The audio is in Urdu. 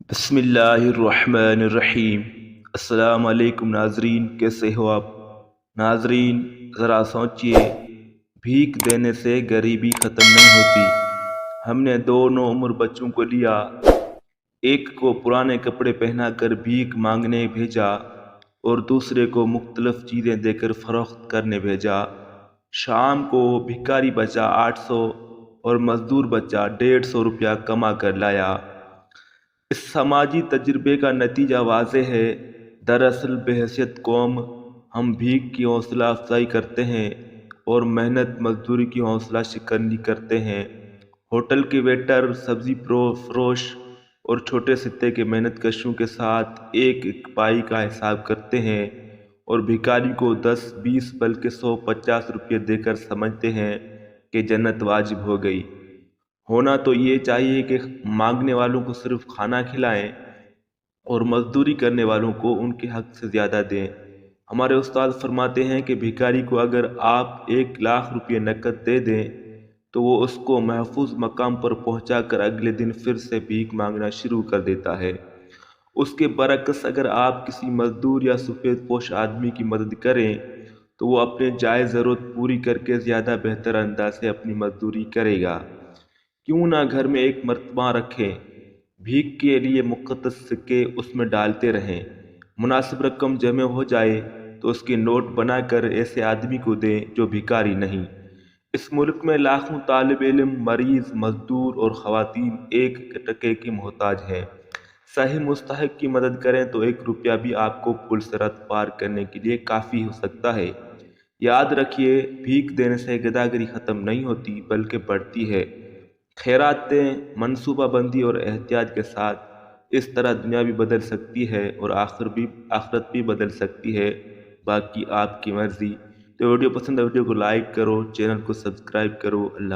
بسم اللہ الرحمن الرحیم۔ السلام علیکم ناظرین، کیسے ہو آپ؟ ناظرین ذرا سوچئے، بھیک دینے سے غریبی ختم نہیں ہوتی۔ ہم نے دونوں عمر بچوں کو لیا، ایک کو پرانے کپڑے پہنا کر بھیک مانگنے بھیجا اور دوسرے کو مختلف چیزیں دے کر فروخت کرنے بھیجا۔ شام کو بھکاری بچہ 800 اور مزدور بچہ 150 روپیہ کما کر لایا۔ اس سماجی تجربے کا نتیجہ واضح ہے۔ دراصل بحیثیت قوم ہم بھیک کی حوصلہ افزائی کرتے ہیں اور محنت مزدوری کی حوصلہ شکنی کرتے ہیں۔ ہوٹل کے ویٹر، سبزی فروش اور چھوٹے سطح کے محنت کشوں کے ساتھ ایک ایک پائی کا حساب کرتے ہیں اور بھکاری کو 10 20 بلکہ 100 50 روپے دے کر سمجھتے ہیں کہ جنت واجب ہو گئی۔ ہونا تو یہ چاہیے کہ مانگنے والوں کو صرف کھانا کھلائیں اور مزدوری کرنے والوں کو ان کے حق سے زیادہ دیں۔ ہمارے استاد فرماتے ہیں کہ بھکاری کو اگر آپ 1,00,000 روپے نقد دے دیں تو وہ اس کو محفوظ مقام پر پہنچا کر اگلے دن پھر سے بھیک مانگنا شروع کر دیتا ہے۔ اس کے برعکس اگر آپ کسی مزدور یا سفید پوش آدمی کی مدد کریں تو وہ اپنے جائز ضرورت پوری کر کے زیادہ بہتر انداز سے اپنی مزدوری کرے گا۔ کیوں نہ گھر میں ایک مرتبہ رکھیں، بھیک کے لیے مقدس سکے اس میں ڈالتے رہیں۔ مناسب رقم جمع ہو جائے تو اس کے نوٹ بنا کر ایسے آدمی کو دیں جو بھکاری نہیں۔ اس ملک میں لاکھوں طالب علم، مریض، مزدور اور خواتین ایک ٹکے کی محتاج ہیں۔ صحیح مستحق کی مدد کریں تو 1 روپیہ بھی آپ کو پل صراط پار کرنے کے لیے کافی ہو سکتا ہے۔ یاد رکھیے، بھیک دینے سے گداگری ختم نہیں ہوتی بلکہ بڑھتی ہے۔ خیرات دیں، منصوبہ بندی اور احتیاط کے ساتھ، اس طرح دنیا بھی بدل سکتی ہے اور آخرت بھی بدل سکتی ہے۔ باقی آپ کی مرضی۔ تو ویڈیو پسند ہے، ویڈیو کو لائک کرو، چینل کو سبسکرائب کرو۔ اللہ